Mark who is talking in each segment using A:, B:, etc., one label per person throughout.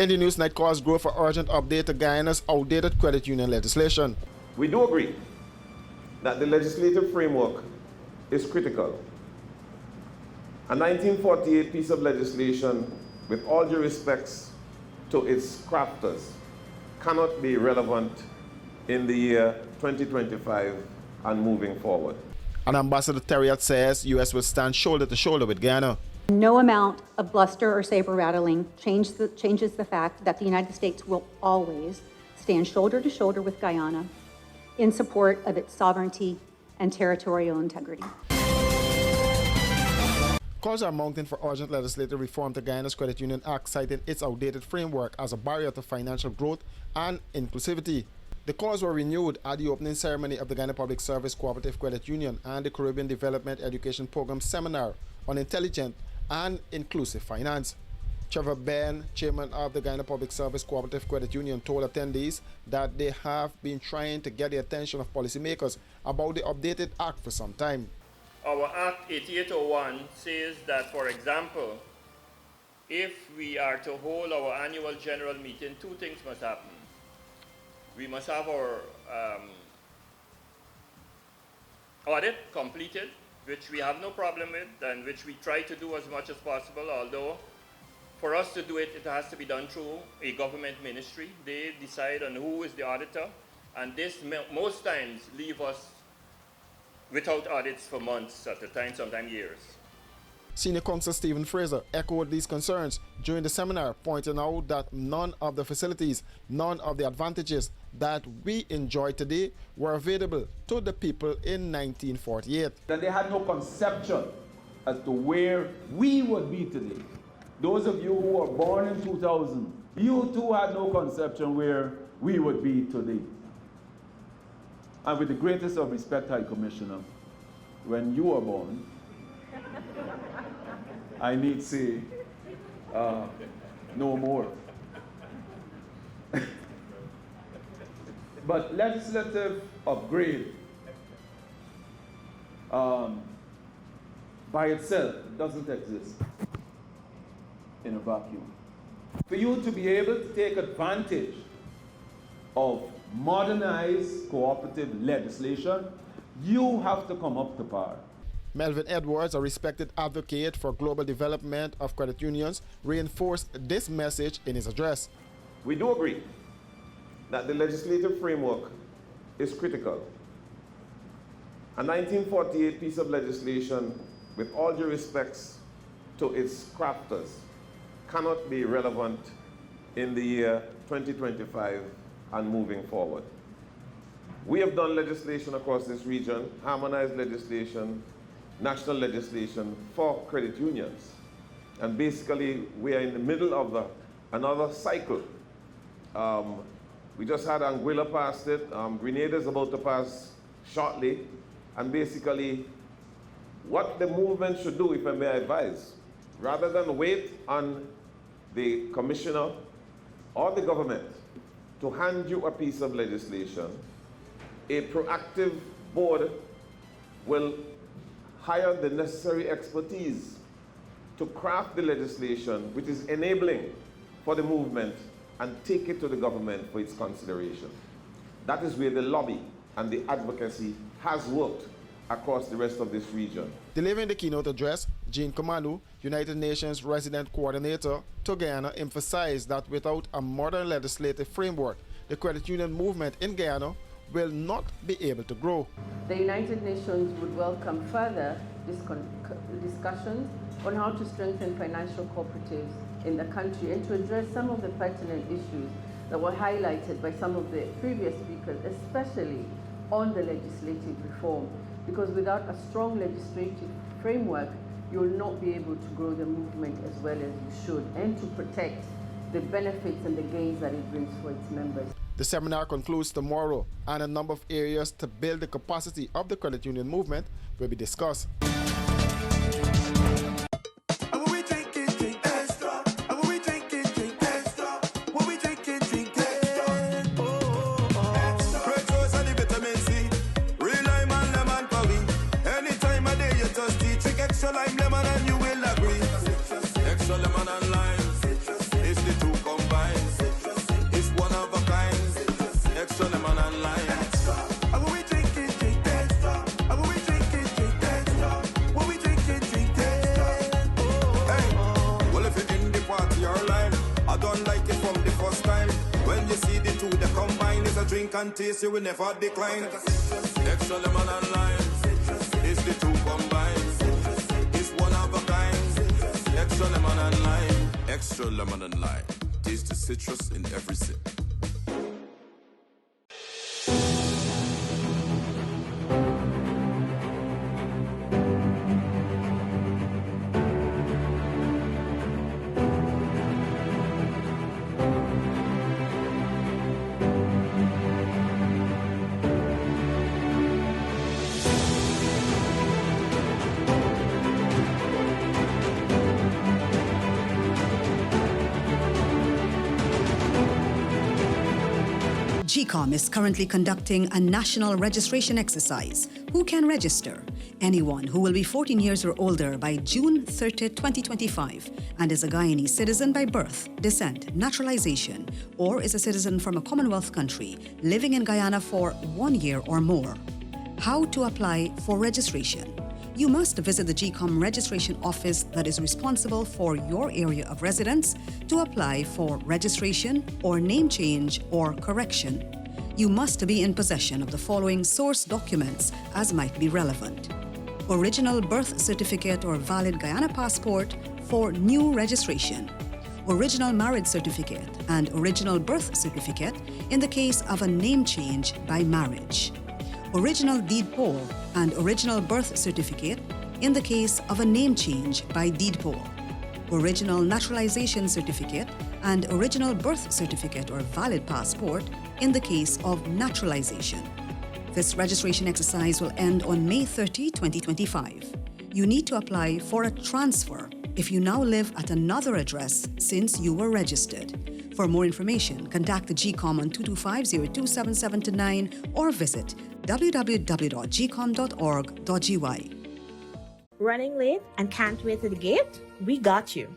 A: In the news, night calls grow for urgent update to Guyana's outdated credit union legislation.
B: We do agree that the legislative framework is critical. A 1948 piece of legislation, with all due respects to its crafters, cannot be relevant in the year 2025 and moving forward.
A: And Ambassador Terriot says U.S. will stand shoulder to shoulder with Guyana.
C: No amount of bluster or saber rattling changes the fact that the United States will always stand shoulder to shoulder with Guyana in support of its sovereignty and territorial integrity.
A: Calls are mounting for urgent legislative reform to Guyana's Credit Union Act, citing its outdated framework as a barrier to financial growth and inclusivity. The calls were renewed at the opening ceremony of the Guyana Public Service Cooperative Credit Union and the Caribbean Development Education Program Seminar on Intelligent and Inclusive Finance. Trevor Ben, chairman of the Guyana Public Service Cooperative Credit Union, told attendees that they have been trying to get the attention of policymakers about the updated act for some time.
D: Our Act 8801 says that, for example, if we are to hold our annual general meeting, two things must happen. We must have our audit completed, which we have no problem with and which we try to do as much as possible, although for us to do it, it has to be done through a government ministry. They decide on who is the auditor, and this most times leave us without audits for months at a time, sometimes years.
A: Senior Counsel Stephen Fraser echoed these concerns during the seminar, pointing out that none of the facilities, none of the advantages that we enjoy today were available to the people in 1948.
E: That they had no conception as to where we would be today. Those of you who were born in 2000, you too had no conception where we would be today. And with the greatest of respect, High Commissioner, when you were born, I need say no more. But legislative upgrade by itself doesn't exist in a vacuum. For you to be able to take advantage of modernized cooperative legislation, you have to come up to par.
A: Melvin Edwards, a respected advocate for global development of credit unions, reinforced this message in his address.
B: We do agree that the legislative framework is critical. A 1948 piece of legislation, with all due respects to its crafters, cannot be relevant in the year 2025 and moving forward. We have done legislation across this region, harmonized legislation, national legislation for credit unions. And basically, we are in the middle of another cycle. We just had Anguilla passed it, Grenada is about to pass shortly, and basically, what the movement should do, if I may advise, rather than wait on the commissioner or the government to hand you a piece of legislation, a proactive board will hire the necessary expertise to craft the legislation which is enabling for the movement and take it to the government for its consideration. That is where the lobby and the advocacy has worked across the rest of this region.
A: Delivering the keynote address, Jean Kamanu, United Nations Resident Coordinator to Guyana, emphasized that without a modern legislative framework, the credit union movement in Guyana will not be able to grow.
F: The United Nations would welcome further discussions on how to strengthen financial cooperatives in the country and to address some of the pertinent issues that were highlighted by some of the previous speakers, especially on the legislative reform. Because without a strong legislative framework, you will not be able to grow the movement as well as you should, and to protect the benefits and the gains that it brings for its members.
A: The seminar concludes tomorrow, and a number of areas to build the capacity of the credit union movement will be discussed.
G: Extra lime, lemon, and you will agree. Extra lemon and lime, it's the two combined. drink and taste, you will never decline. Extra lemon and lime, it's the two combined. It's one of a kind. Extra lemon and lime, extra lemon and lime. Taste the citrus in every sip.
H: GCOM is currently conducting a national registration exercise. Who can register? Anyone who will be 14 years or older by June 30, 2025 and is a Guyanese citizen by birth, descent, naturalization, or is a citizen from a Commonwealth country living in Guyana for 1 year or more. How to apply for registration? You must visit the GCOM registration office that is responsible for your area of residence to apply for registration or name change or correction. You must be in possession of the following source documents as might be relevant. Original birth certificate or valid Guyana passport for new registration. Original marriage certificate and original birth certificate in the case of a name change by marriage. Original deed poll and original birth certificate in the case of a name change by deed poll. Original naturalization certificate and original birth certificate or valid passport in the case of naturalization. This registration exercise will end on May 30, 2025. You need to apply for a transfer if you now live at another address since you were registered. For more information, contact the GCOM on 225-027729 or visit www.gcom.org.gy.
I: Running late and can't wait at the gate? We got you.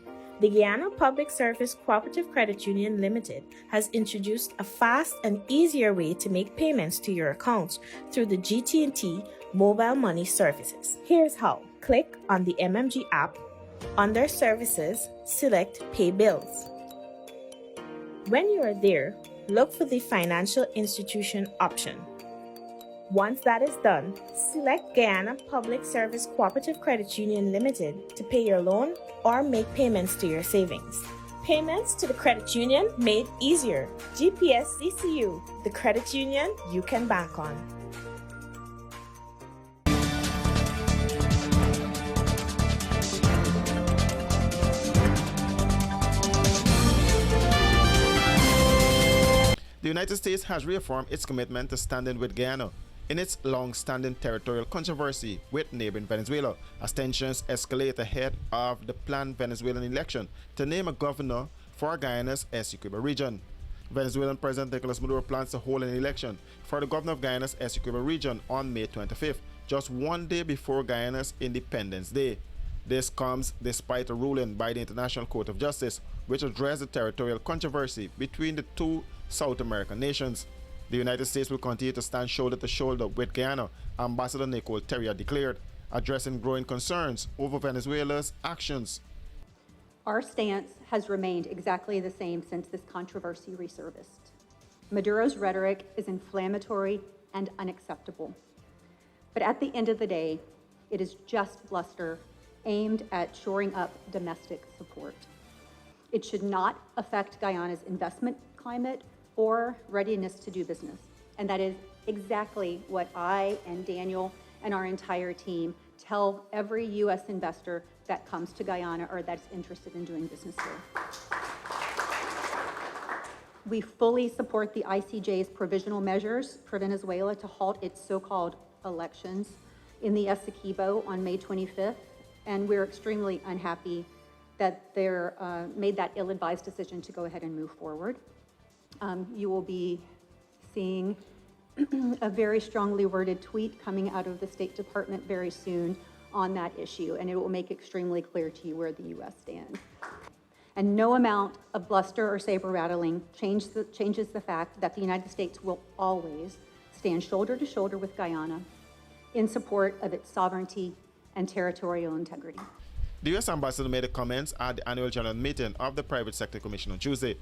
I: The Guyana Public Service Cooperative Credit Union Limited has introduced a fast and easier way to make payments to your accounts through the GT&T mobile money services. Here's how. Click on the MMG app. Under Services, select Pay Bills. When you are there, look for the Financial Institution option. Once that is done, select Guyana Public Service Cooperative Credit Union Limited to pay your loan or make payments to your savings. Payments to the credit union made easier. GPSCCU, the credit union you can bank on.
A: The United States has reaffirmed its commitment to standing with Guyana in its long-standing territorial controversy with neighboring Venezuela, as tensions escalate ahead of the planned Venezuelan election to name a governor for Guyana's Essequibo region. Venezuelan President Nicolas Maduro plans to hold an election for the governor of Guyana's Essequibo region on May 25th, just 1 day before Guyana's Independence Day. This comes despite a ruling by the International Court of Justice which addressed the territorial controversy between the two South American nations. The United States will continue to stand shoulder to shoulder with Guyana, Ambassador Nicole Terrier declared, addressing growing concerns over Venezuela's actions.
C: Our stance has remained exactly the same since this controversy resurfaced. Maduro's rhetoric is inflammatory and unacceptable. But at the end of the day, it is just bluster aimed at shoring up domestic support. It should not affect Guyana's investment climate or readiness to do business. And that is exactly what I and Daniel and our entire team tell every U.S. investor that comes to Guyana or that's interested in doing business here. We fully support the ICJ's provisional measures for Venezuela to halt its so-called elections in the Essequibo on May 25th, and we're extremely unhappy that they made that ill-advised decision to go ahead and move forward. You will be seeing a very strongly worded tweet coming out of the State Department very soon on that issue, and it will make extremely clear to you where the U.S. stands. And no amount of bluster or saber rattling changes the fact that the United States will always stand shoulder to shoulder with Guyana in support of its sovereignty and territorial integrity.
A: The U.S. ambassador made the comments at the annual general meeting of the Private Sector Commission on Tuesday.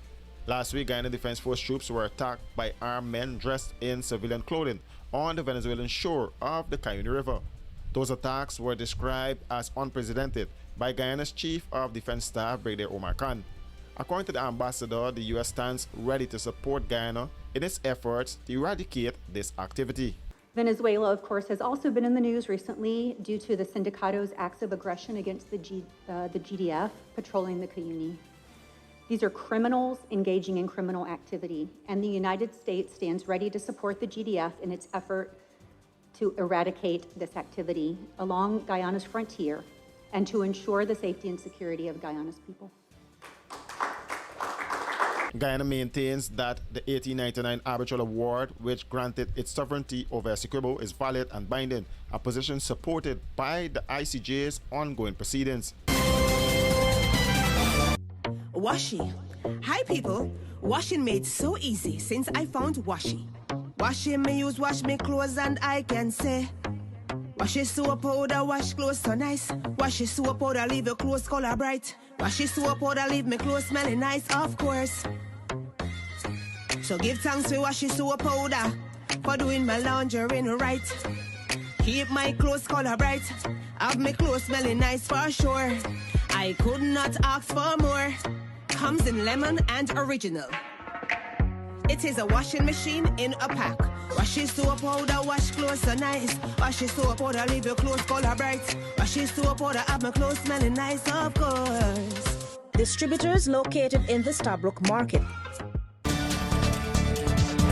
A: Last week, Guyana Defense Force troops were attacked by armed men dressed in civilian clothing on the Venezuelan shore of the Cayenne River. Those attacks were described as unprecedented by Guyana's Chief of Defense Staff, Brigadier Omar Khan. According to the ambassador, the U.S. stands ready to support Guyana in its efforts to eradicate this activity.
C: Venezuela, of course, has also been in the news recently due to the Sindicato's acts of aggression against the GDF patrolling the Cayenne. These are criminals engaging in criminal activity, and the United States stands ready to support the GDF in its effort to eradicate this activity along Guyana's frontier and to ensure the safety and security of Guyana's people.
A: Guyana maintains that the 1899 arbitral award, which granted its sovereignty over Essequibo, is valid and binding, a position supported by the ICJ's ongoing proceedings.
J: Washi. Hi people. Washing made so easy since I found Washi. Washing me use wash me clothes and I can say Washi soap powder wash clothes so nice. Washi soap powder leave your clothes color bright. Washi soap powder leave me clothes smelling nice, of course. So give thanks to Washi soap powder for doing my laundry right. Keep my clothes color bright. Have my clothes smelling nice for sure. I could not ask for more. Comes in lemon and original. It is a washing machine in a pack. Washi soap powder wash clothes so nice. Washi soap powder leave your clothes color bright. Washi soap powder have my clothes smelling nice, of course.
I: Distributors located in the Stabrook Market.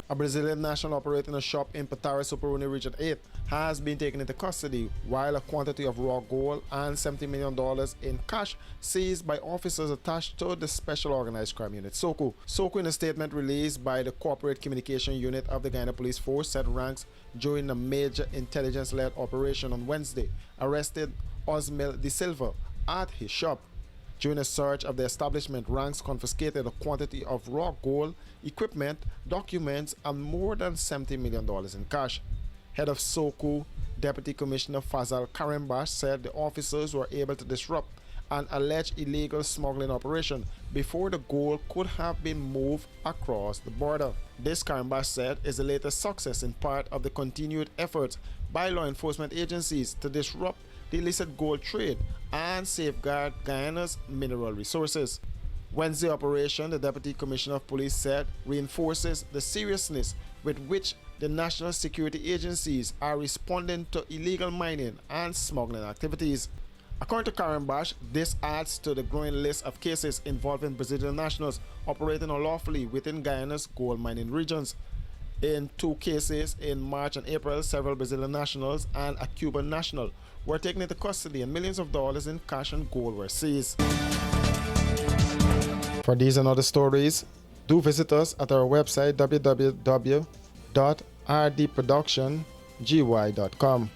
A: A Brazilian national operating a shop in Patara, Superuni Region 8 has been taken into custody, while a quantity of raw gold and $70 million in cash seized by officers attached to the Special Organized Crime Unit, SOCO. SOCO, in a statement released by the Corporate Communication Unit of the Guyana Police Force, set ranks during a major intelligence-led operation on Wednesday, arrested Osmel De Silva at his shop. During a search of the establishment, ranks confiscated a quantity of raw gold, equipment, documents, and more than $70 million in cash. Head of SOCO, Deputy Commissioner Fazal Karimbash, said the officers were able to disrupt an alleged illegal smuggling operation before the gold could have been moved across the border. This, Karimbash said, is the latest success in part of the continued efforts by law enforcement agencies to disrupt the illicit gold trade and safeguard Guyana's mineral resources. Wednesday operation, the Deputy Commissioner of Police said, reinforces the seriousness with which the national security agencies are responding to illegal mining and smuggling activities. According to Karimbash, this adds to the growing list of cases involving Brazilian nationals operating unlawfully within Guyana's gold mining regions. In 2 cases in March and April, several Brazilian nationals and a Cuban national were taken into custody and millions of dollars in cash and gold were seized. For these and other stories, do visit us at our website www.rdproductiongy.com.